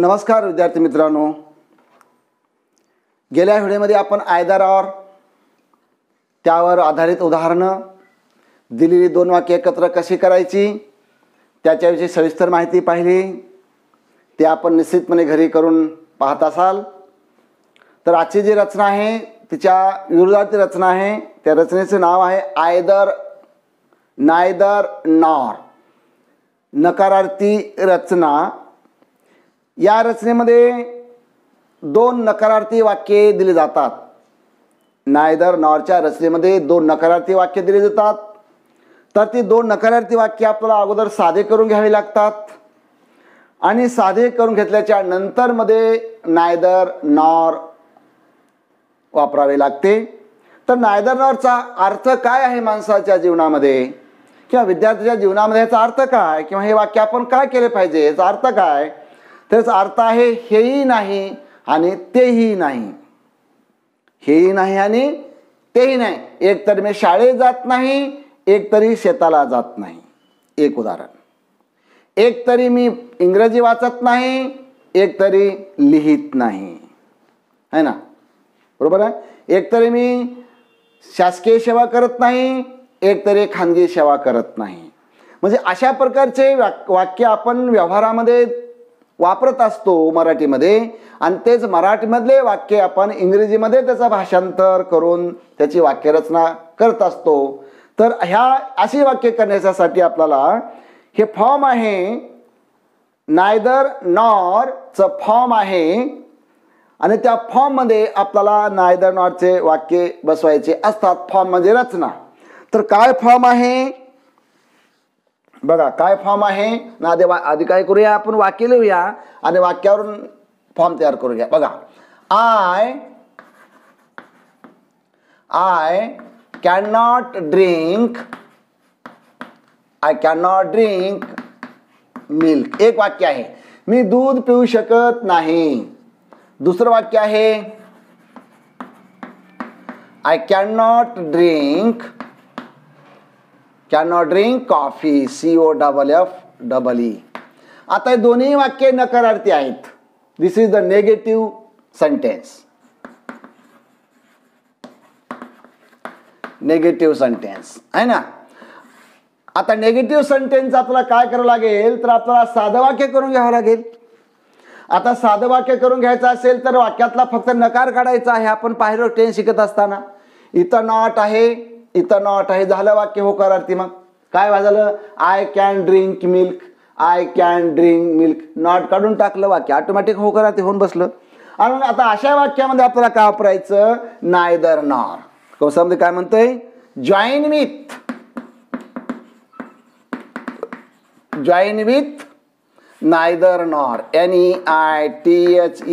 तर नमस्कार विद्यार्थी मित्रांनो, गेल्या व्हिडिओमध्ये आपण आयदर ऑर त्यावर आधारित उदाहरणं, दिलेली दोन वाक्य एकत्र कशी करायची त्याच्याविषयी सविस्तर माहिती पाहिली. ते आपण निश्चितपणे घरी करून पाहत असाल. तर आजची जी रचना आहे तिच्या विरोधाची रचना आहे. त्या रचनेचे नाव आहे आयदर नायदर नॉर, नकारार्थी रचना. या रचनेमध्ये दोन नकारार्थी वाक्ये दिली जातात. नायदर नॉरच्या रचनेमध्ये दोन नकारार्थी वाक्य दिली जातात. तर ती दोन नकारार्थी वाक्य आपल्याला अगोदर साधे करून घ्यावी लागतात आणि साधे करून घेतल्याच्या नंतर मध्ये नायदर नॉर वापरावे लागते. तर नायदर नॉरचा अर्थ काय आहे माणसाच्या जीवनामध्ये किंवा विद्यार्थ्याच्या जीवनामध्ये याचा अर्थ काय, किंवा हे वाक्य आपण काय केले पाहिजे, याचा अर्थ काय. त्याचा अर्थ आहे हेही नाही आणि तेही नाही. हेही नाही आणि तेही नाही. एक तरी मी शाळेत जात नाही, एक तरी शेताला जात नाही. एक उदाहरण. एक तरी मी इंग्रजी वाचत नाही, एक तरी लिहित नाही, है ना, बरोबर आहे. एक तरी मी शासकीय सेवा करत नाही, एक तरी खानगी सेवा करत नाही. म्हणजे अशा प्रकारचे वाक्य आपण व्यवहारामध्ये वापरत असतो मराठीमध्ये, आणि तेच मराठीमधले वाक्य आपण इंग्रजीमध्ये त्याचं भाषांतर करून त्याची वाक्यरचना करत असतो. तर ह्या अशी वाक्य करण्यासाठी आपल्याला हे फॉर्म आहे, नायदर नॉरचं फॉर्म आहे, आणि त्या फॉर्ममध्ये आपल्याला नायदर नॉरचे वाक्य बसवायचे असतात. फॉर्म म्हणजे रचना. तर काय फॉर्म आहे बघा, काय फॉर्म आहे ना. आधी काय करूया, आपण वाक्य लिहूया आणि वाक्यावरून फॉर्म तयार करूया. बघा, आय कॅनॉट ड्रिंक मिल्क. एक वाक्य आहे, मी दूध पिऊ शकत नाही. दुसरं वाक्य आहे, I cannot drink coffee, COFFEE. आता हे दोन्ही वाक्य नकारार्थी आहेत. This is the negative sentence. Negative sentence आहे ना. आता नेगेटिव्ह सेंटेन्स आपल्याला काय करावं लागेल, तर आपल्याला साधं वाक्य करून घ्यावं लागेल. आता साधं वाक्य करून घ्यायचं असेल तर वाक्यातला फक्त नकार काढायचा आहे. आपण पाहिलं टेन्स शिकत असताना. इथं नॉट आहे, इथं नॉट आहे, झालं वाक्य होकारार्थी. मग काय झालं, I can drink milk, I can drink milk. Not काढून टाकलं, वाक्य ऑटोमॅटिक होकारार्थी होऊन बसलं. आणि आता अशा वाक्यामध्ये आपल्याला काय वापरायचं, नायदर नॉर. कंसामध्ये काय म्हणतंय, join with neither nor, NEITHER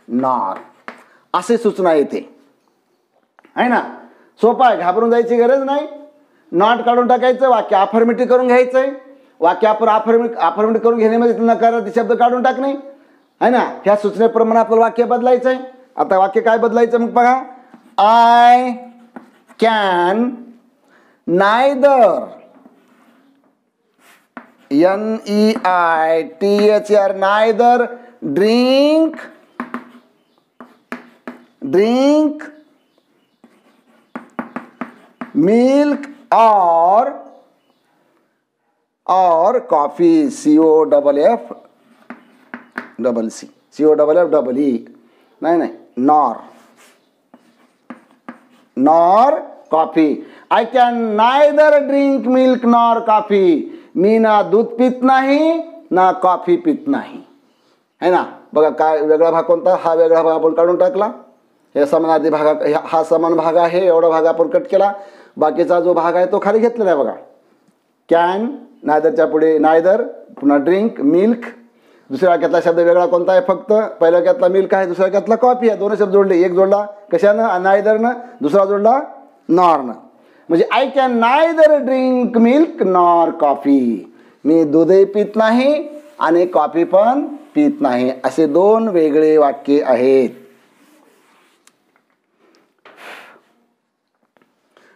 nor, असे सूचना येते, आहे ना. सोपा आहे, घाबरून जायची गरज नाही. नॉट काढून टाकायचं, वाक्य अफर्मेटिव्ह करून घ्यायचंय. वाक्य आपण अफर्मेटिव्ह करून घेण्यामध्ये नकारार्थी शब्द काढून टाकणे, आहे ना. ह्या सूचनेप्रमाणे आपलं वाक्य बदलायचंय. आता वाक्य काय बदलायचं मग बघा, I can neither NEITHER neither drink milk or coffee, COFFEE. नाही, nor coffee. I can neither drink milk nor coffee. मी ना दूध पित नाही ना कॉफी पित नाही, है ना. बघा काय वेगळा भाग कोणता, हा वेगळा भाग आपण काढून टाकला. हे समानार्थी भाग, हा समान भाग आहे, एवढा भाग आपण कट केला. बाकीचा जो भाग आहे तो खाली घेतलेला आहे. बघा, कॅन, नायदरच्या पुढे नायदर, पुन्हा ड्रिंक, मिल्क. दुसऱ्या वाक्यातला शब्द वेगळा कोणता आहे, फक्त पहिल्या वाक्यातला मिल्क आहे, दुसऱ्या वाक्यातला कॉफी आहे. दोन शब्द जोडले, एक जोडला कशानं, नायदरनं, दुसरा जोडला नॉरनं. म्हणजे I can neither drink milk nor coffee. मी दूधही पित नाही आणि कॉफी पण पित नाही. असे दोन वेगळे वाक्य आहेत.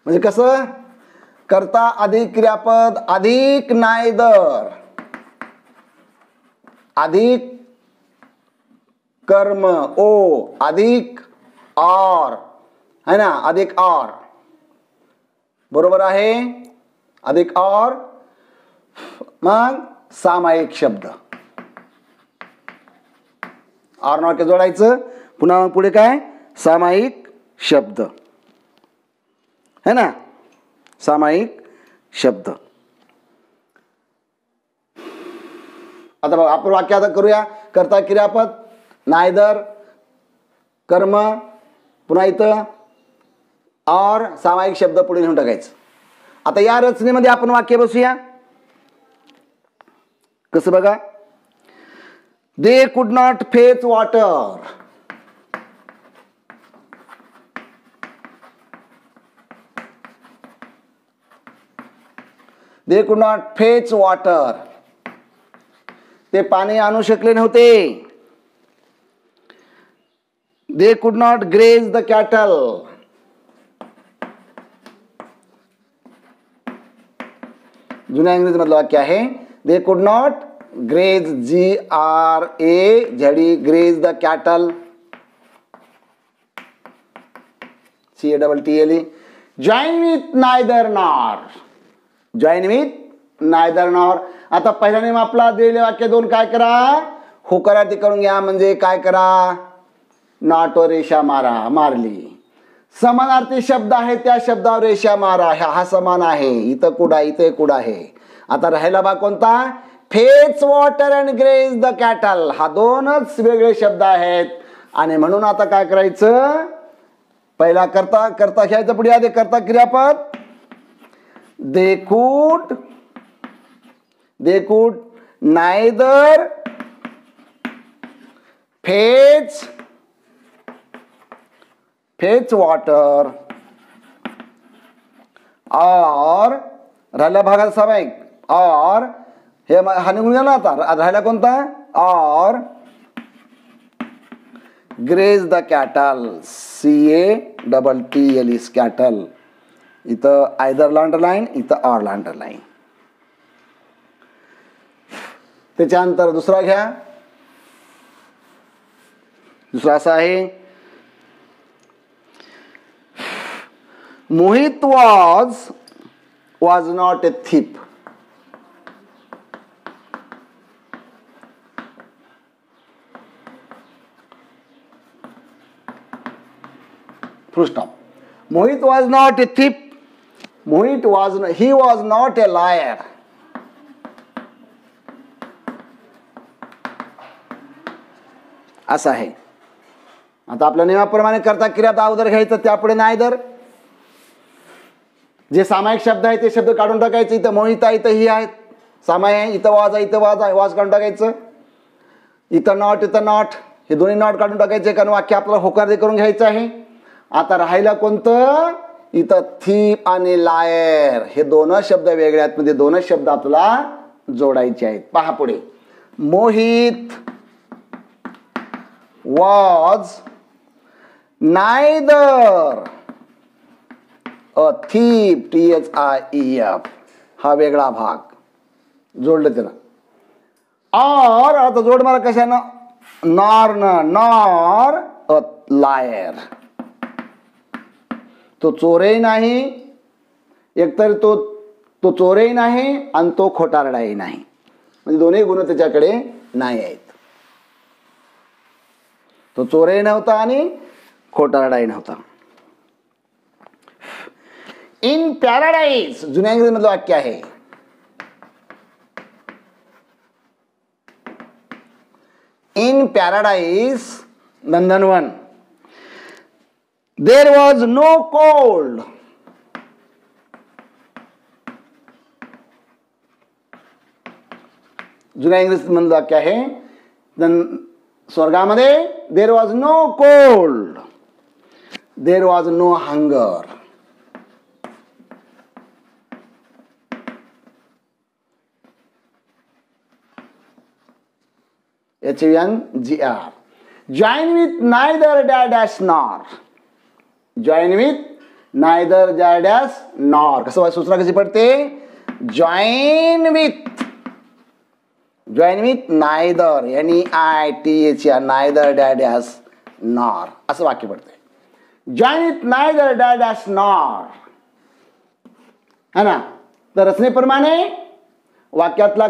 म्हणजे कसं, कर्ता अधिक क्रियापद अधिक नायदर, अधिक कर्म ओ अधिक और, है ना, अधिक और, बरोबर आहे, अधिक और, मग सामायिक शब्द और नॉट जोडायचं, पुन्हा मग पुढे काय, सामायिक शब्द, है ना, सामायिक शब्द. आता बघा आपण वाक्य आता करूया. कर्ता क्रियापद, नायदर, कर्म, पुन्हा इथं और, सामायिक शब्द पुढे लिहून टाकायचं. आता या रचनेमध्ये आपण वाक्य बसूया. कसं बघा, दे could not fetch water. They could not fetch water. ते पाणी आणू शकले नव्हते. दे could not graze the cattle. जुन्या इंग्रजी मधलं वाक्य आहे, they could not graze, GRAZE, graze the cattle, CATTLE. Join with neither nor. Join with neither nor. आता पहिला नेम आपला दिलेले वाक्य दोन काय करा, होकारार्थी करून घ्या. म्हणजे काय करा, नॉट वर रेषा मारा, मारली. समानार्थी शब्द आहे त्या शब्दावर रेषा मारा. हा समान आहे, इथं कुडा, इथे कुडा आहे. आता राहिला भाग कोणता, fetch water and graze the cattle. हा दोनच वेगळे शब्द आहेत. आणि म्हणून आता काय करायचं, पहिला करता करता घ्यायचं, पुढे आधी करता क्रियापद. They could neither fetch water और, राहिला भागात सामायिक, और हे हा निघून गेला. आता राहिला कोणता, और graze the cattle, CATTLE, cattle. इथं आयदरला अंडरलाईन, इथं ऑरला अंडरलाईन. त्याच्यानंतर दुसरा घ्या. दुसरा असा आहे, Mohit was not a thief. Full stop. Mohit was not a thief. He was not a liar. असं आहे. आता आपल्या नियमाप्रमाणे करता क्रियापद अगोदर घ्यायचं, त्यापुढे नायदर. जे सामायिक शब्द आहे ते शब्द काढून टाकायचे. इथं मोहित आहे, इथं ही आहेत, सामाय आहे. इथं वाज आहे, इथं वाज आहे, वाज काढून टाकायचं. इथं नॉट, इथं नॉट, हे दोन्ही नॉट काढून टाकायचे, कारण वाक्य आपल्याला होकार करून घ्यायचं आहे. आता राहिला कोणतं, इथं थीप आणि लायर, हे दोनच शब्द वेगळे आहेत. म्हणजे दोनच शब्द आपल्याला जोडायचे आहेत. पहा पुढे, Mohit was neither a thief, THIEF, हा वेगळा भाग जोडलं त्याला. और आता जोड मला कशानं, नॉर अ लायर. तो चोरही नाही, एकतर तो चोरही नाही आणि तो खोटारडाही नाही. म्हणजे दोन्ही गुण त्याच्याकडे नाही आहेत. तो चोरही नव्हता आणि खोटारडाही नव्हता. इन पॅराडाईज, जुन्या इंग्रजी मधलं वाक्य आहे. इन पॅराडाईज, नंदनवन, देर वॉज नो कोल्ड. जुन्या इंग्रजी मधलं वाक्य आहे. स्वर्गामध्ये there was no cold, there was no hunger. HUNGR. Join with neither dash nor. Join with neither dash nor. कसं सूचना कशी पडते, join with join with neither NEITHER neither dash nor असं वाक्य पडतंय. Join with neither dash nor है ना. तर रचनेप्रमाणे वाक्यातला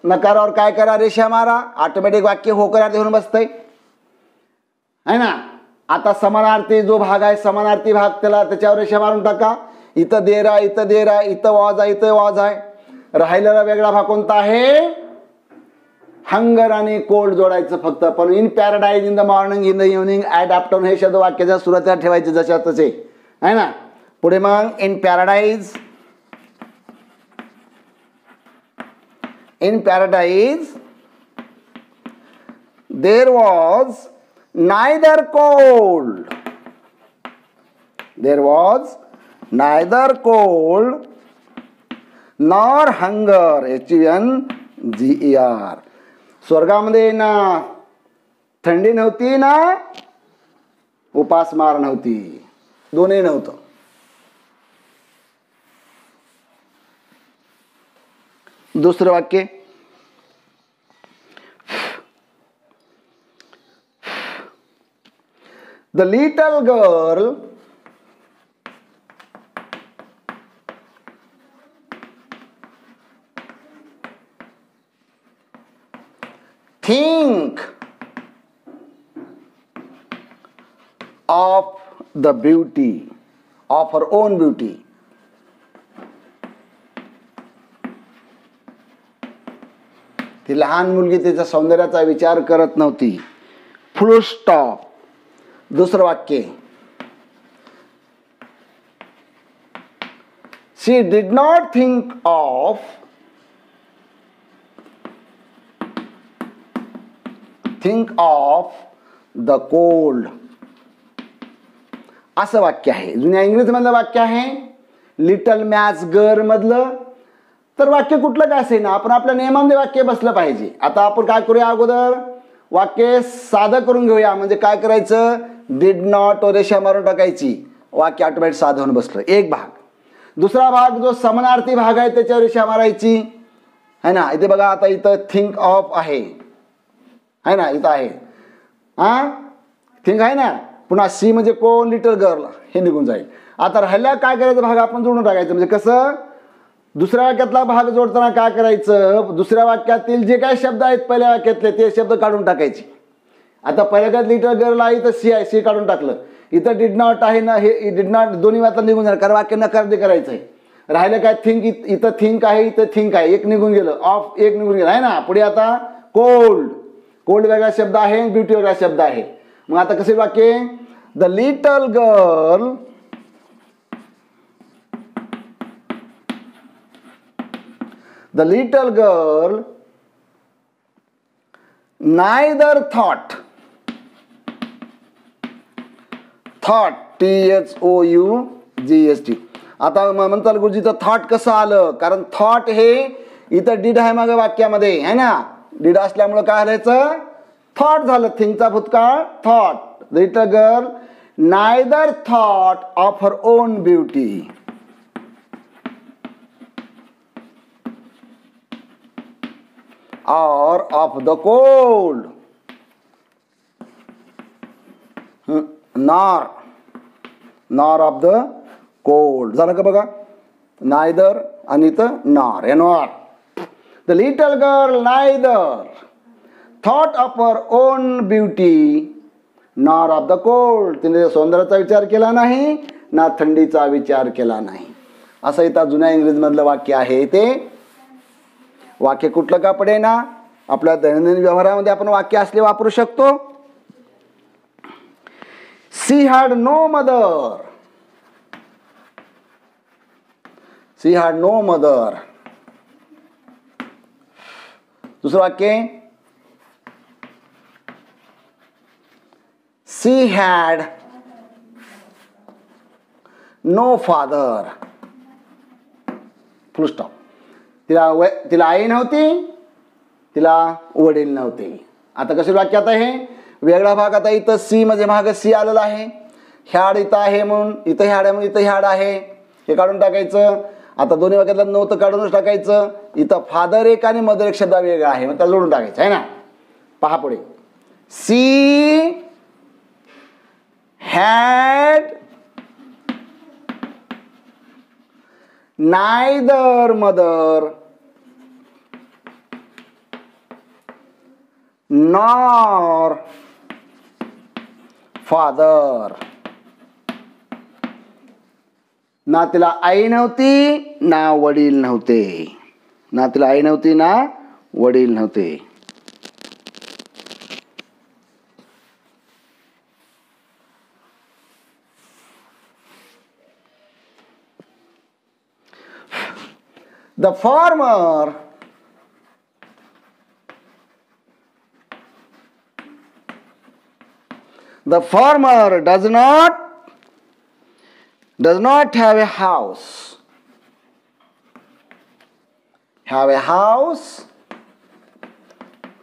नकारावर काय करा, रेषा मारा. ऑटोमॅटिक वाक्य होकारार्थी होऊन बसतंय है ना. आता समानार्थी जो भाग आहे, समानार्थी भाग त्याच्यावर रेषा मारून टाका. इथं देरा, इथं देरा, इथं वॉज आहे, इथं वॉज आहे. राहिलेला वेगळा भाग कोणता आहे, हंगर आणि कोल्ड जोडायचं फक्त. पण in paradise, in the morning, in the evening, at afternoon हे शब्द वाक्याच्या सुरुवातीला ठेवायचे जशा तसे आहे ना. पुढे मग in paradise, in paradise there was neither cold, there was neither cold nor hunger, HUNGER. स्वर्गामध्ये ना थंडी नव्हती ना उपासमार नव्हती, दोन्ही नव्हतं. दुसरं वाक्य, the little girl think of the beauty of her own beauty. ती लहान मुलगी तिच्या सौंदर्याचा विचार करत नव्हती. फुल स्टॉप. दुसरं वाक्य, she did not think of the cold. असं वाक्य आहे. जुन्या इंग्रजीमधलं वाक्य आहे. लिटल मॅच गर्ल मधलं. तर वाक्य कुठलं काय असेल ना, आपण आपल्या नियमामध्ये वाक्य बसलं पाहिजे. आता आपण काय करूया, अगोदर वाक्य साधं करून घेऊया. म्हणजे काय करायचं, डिड नॉट रेषा मारून टाकायची, वाक्य ऑटोमॅटिक साधं होऊन बसलं. एक भाग. दुसरा भाग जो समानार्थी भाग आहे त्याच्यावर रेषा मारायची है ना. इथे बघा, आता इथं थिंक ऑफ आहे है ना, इथं आहे हा थिंक आहे ना. पुन्हा सी म्हणजे कोण, लिटल गर्ल, हे निघून जाईल. आता राहिला काय करायचं, भाग आपण जोडून टाकायचं. म्हणजे कसं, दुसऱ्या वाक्यातला भाग जोडताना काय करायचं, दुसऱ्या वाक्यातील जे काही शब्द आहेत पहिल्या वाक्यातले ते शब्द काढून टाकायचे. आता पहिल्या लिटल गर्ल आहे, तर सी आहे, सी काढून टाकलं. इथं डिड नॉट आहे ना, हे डिड नॉट दोन्ही वाक्यात निघून जाणार, कारण वाक्य नकार करायचं आहे. राहिलं काय, थिंक, इथं थिंक आहे, इथं थिंक आहे, एक निघून गेलं, ऑफ एक निघून गेलं आहे ना. पुढे आता कोल्ड, कोल्ड वेगळा शब्द आहे, ब्युटी वेगळा शब्द आहे. मग आता कसे वाक्य, the little girl neither thought THOUGHT. आता म्हणताल गुरुजीचं थॉट कसं आलं, कारण थॉट हे इथं डिड आहे मागे वाक्यामध्ये है ना. डिड असल्यामुळे काय आलायचं, थॉट झालं. थिंकचा भूतकाळ thought. Little girl neither thought of her own beauty or of the cold, nor of the cold. झालं का बघा, नायदर आणि इथं nor, nor. The little girl neither thought of her own beauty nor of the cold. तिने सौंदर्याचा विचार केला नाही ना थंडीचा विचार केला नाही. असं इथं जुन्या इंग्रजीमधलं वाक्य आहे. ते वाक्य कुठलं का पडे ना, आपल्या दैनंदिन व्यवहारामध्ये आपण वाक्य असले वापरू शकतो. She had no mother, she had no mother. दुसरं वाक्य, she had no father. Full stop. तिला आई नव्हती, तिला वडील नव्हते. आता कसे वाक्य, आता हे वेगळा भाग. आता इथं सी म्हणजे भाग सी आलेला आहे, ह्याड इथं आहे म्हणून इथं ह्याड आहे म्हणून इथं ह्याड आहे, हे काढून टाकायचं. आता दोन्ही वाक्यातला नव्हतं काढूनच टाकायचं. इथं फादर एक आणि मदर एक शब्द वेगळा आहे, मग त्याला जोडून टाकायचं आहे ना. पहा पुढे, she had neither mother nor father. ना तिला आई नव्हती ना वडील नव्हते. ना तिला आई नव्हती ना वडील नव्हते. The farmer does not have a house.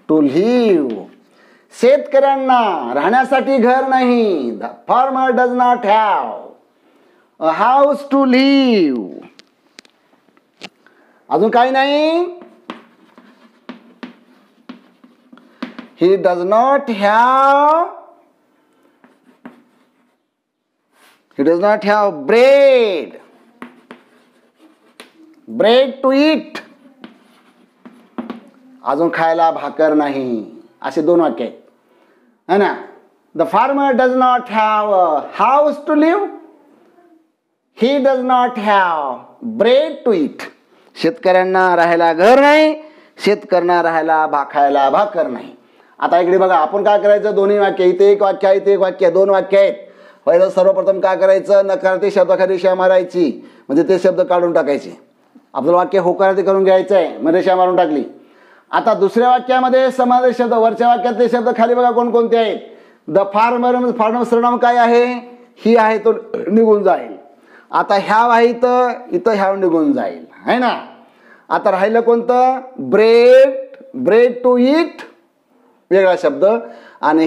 To live. शेतकऱ्यांना राहण्यासाठी घर नाही. The farmer does not have a house to live. अजून काही नाही. He does not have bread to eat. अजून खायला भाकर नाही. असे दोन वाक्य आहेत है ना. The farmer does not have a house to live. He does not have bread to eat. शेतकऱ्यांना राहायला घर नाही, शेतकऱ्यांना राहायला खायला भाकर नाही. आता इकडे बघा, आपण काय करायचं, दोन्ही वाक्य, इथे एक वाक्य आहे, इथे एक वाक्य, दोन वाक्य आहेत. पहिलं सर्वप्रथम काय करायचं, नकारार्थी शब्दाखाली रेषा मारायची, म्हणजे ते शब्द काढून टाकायचे. आपलं वाक्य होकारार्थी करून घ्यायचं आहे, मग रेषा मारून टाकली. आता दुसऱ्या वाक्यामध्ये समानार्थी शब्द, वरच्या वाक्यातले शब्द खाली बघा कोणकोणते आहेत. द फार्मर सर्वनाम काय आहे, ही आहे तो निघून जाईल. आता ह्याव आहे इथं ह्याव निघून जाईल है ना. आता राहिलं कोणतं, ब्रेड टू ईट वेगळा शब्द, आणि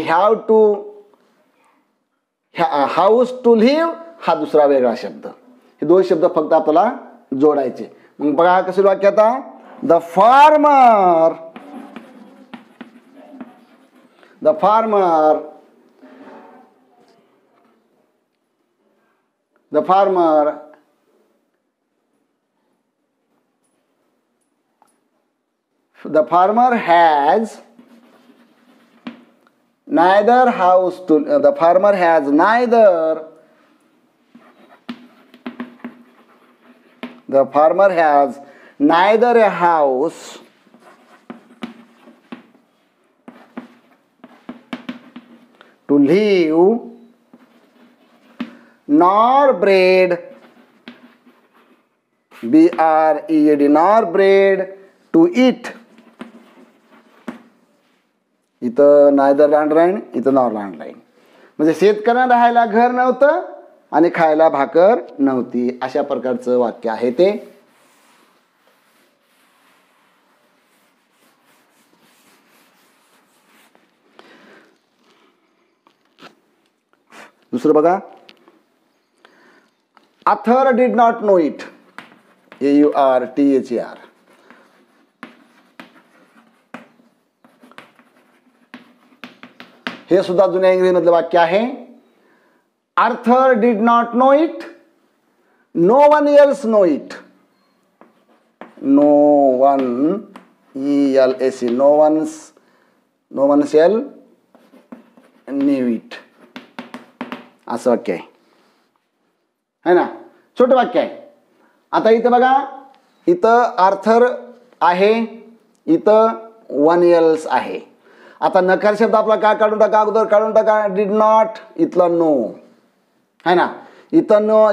हाऊस टू लिव्ह हा दुसरा वेगळा शब्द. हे दोन शब्द फक्त आपल्याला जोडायचे. मग बघा कसं वाक्य आता, the farmer has neither house to the farmer has neither a house to live nor bread bread nor bread to eat. इथं नायदर लँडलाईन, इथं नॉर लँडलाईन, म्हणजे शेतकऱ्यांना राहायला घर नव्हतं आणि खायला भाकर नव्हती. अशा प्रकारचं वाक्य आहे ते. दुसरं बघा, Arthur did not know it. AURTHER. हे सुद्धा जुन्या इंग्रजीमधलं वाक्य आहे. Arthur did not know it. No one else know it. No one ELSE. No one shall knew it. असं वाक्य आहे ना. छोटं वाक्य आहे. आता इथं बघा, इथं आर्थर आहे, इथं वन एल्स आहे. आता नकार शब्द आपला काय काढून टाका, अगोदर काढून टाका. डिड नॉट, इथलं नो है ना. इथं नो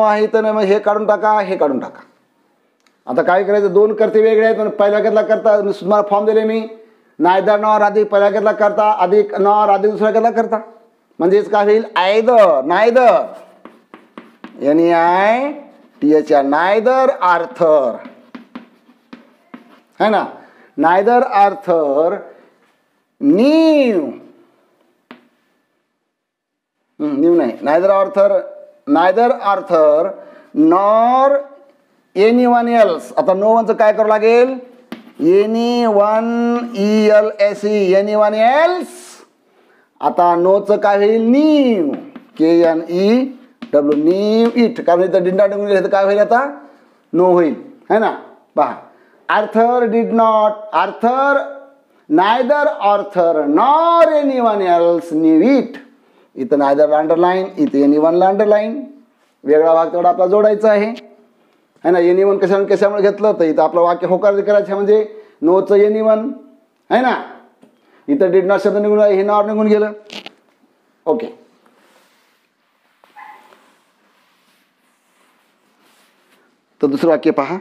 आहे, इथं हे काढून टाका, हे काढून टाका. आता काय करायचं, दोन कर्ते वेगळे आहेत. पहिल्या घेतला करता तुम्हाला फॉर्म दिले मी, नायदर नॉर अधिक पहिल्या घेतला करता अधिक नॉर अधिक दुसऱ्या घेतला करता, म्हणजेच काय होईल, either neither NEITHR neither Arthur है ना. नायदर आर्थर न्यू नाही, neither Arthur nor anyone else. आता नो वनचं काय करावं लागेल? Anyone ELSE anyone else. आता नोचं काय होईल? नीव KNEW नीव इट. कारण इथं डिड नॉट निघून गेलं तर काय होईल? आता नो होईल है ना. पहा Arthur did not. Arthur neither Arthur nor anyone else knew it. इथं नायदरला अंडरलाईन, इथं एनीवनला अंडरलाईन. वेगळा भाग तेवढा आपला जोडायचा आहे है ना. एनीवन कशामुळे घेतलं तर इथं आपलं वाक्य होकार करायचं म्हणजे नोचं एनीवन है ना. इथं डिड नॉट शब्द निघून हे नॉर निघून गेलं. ओके. तर दुसरं वाक्य पहा.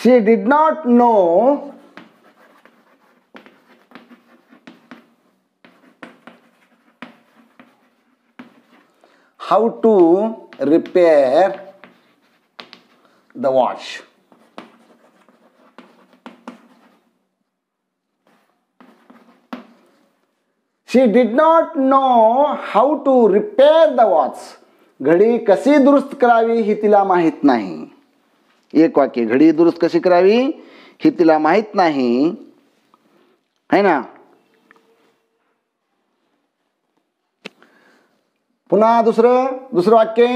She did not know how to repair the watch. She did not know how to repair the watch. घडी कशी दुरुस्त करावी ही तिला माहित नाही. एक वाक्य. घडी दुरुस्त कशी करावी ही तिला माहित नाही है ना. पुन्हा दुसरं वाक्य.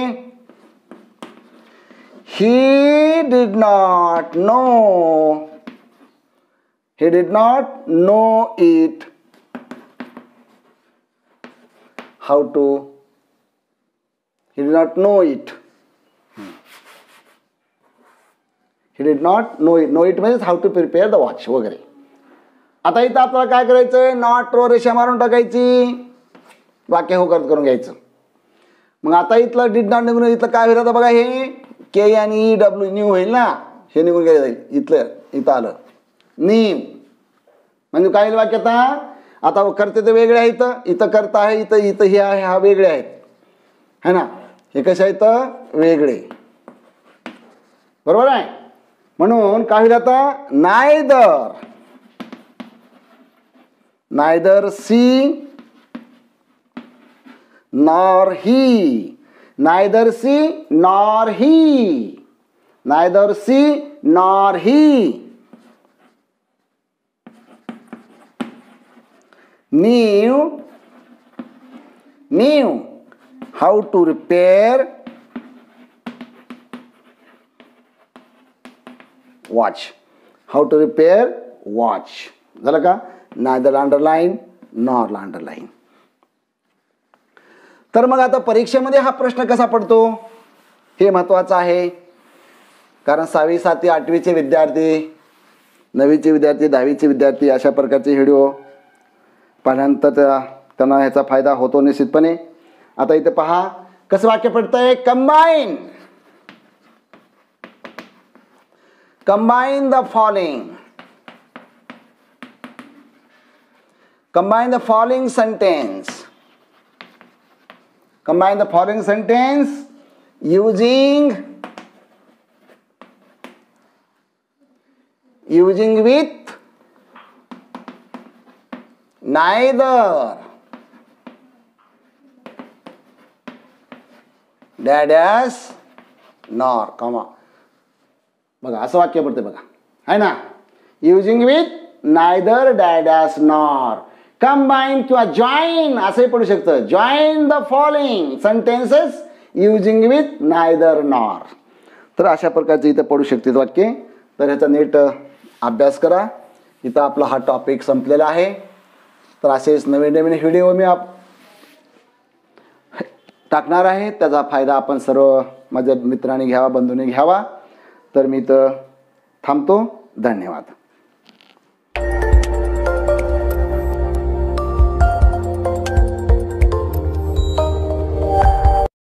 He did not know it how to. He did not know it. He did not know it. Know it means how to prepare the watch वगैरे. आता इथं आपल्याला काय करायचंय? नॉट वर रेषा मारून टाकायची. वाक्य होकार करून घ्यायचं. मग आता इथलं डिड नॉट निघून इथलं काय होईल? आता बघा हे KNEW न्यू होईल ना. हे निघून गेलं जाईल. इथं आलं नीव म्हणजे काय वाक्य. आता करते ते वेगळे आहेत. इथं करता आहे, इथं हे आहे, हा वेगळे आहेत है ना. हे कसे आहेत? वेगळे. बरोबर आहे. म्हणून काय होईल आता? Neither she nor he. Neither she nor he. Neither she nor he. knew how to repair watch. How to repair watch. झालं का? neither underline nor underline. तर मग आता परीक्षेमध्ये हा प्रश्न कसा पडतो हे महत्वाचं आहे. कारण 6वी 7वी 8वीचे विद्यार्थी, 9वीचे विद्यार्थी, 10वीचे विद्यार्थी अशा प्रकारचे व्हिडिओ पाहिल्यानंतर त्यांना ह्याचा फायदा होतो निश्चितपणे. आता इथे पहा कसं वाक्य पडतंय. Combine the following. Combine the following sentence. Combine the following sentence using with neither dash nor comma. बघा असं वाक्य पडते बघा है ना. Using with neither dash nor. Combine किंवा जॉईन असंही पडू शकतं. Join the following sentences using with neither nor. तर अशा प्रकारचे इथं पडू शकते वाक्य. तर ह्याचा नीट अभ्यास करा. इथं आपला हा टॉपिक संपलेला आहे. तर असेच नवीन नवीन व्हिडिओ मी टाकणार आहे. त्याचा फायदा आपण सर्व माझ्या मित्रांनी घ्यावा, बंधूंनी घ्यावा. तर मी इथं थांबतो. धन्यवाद.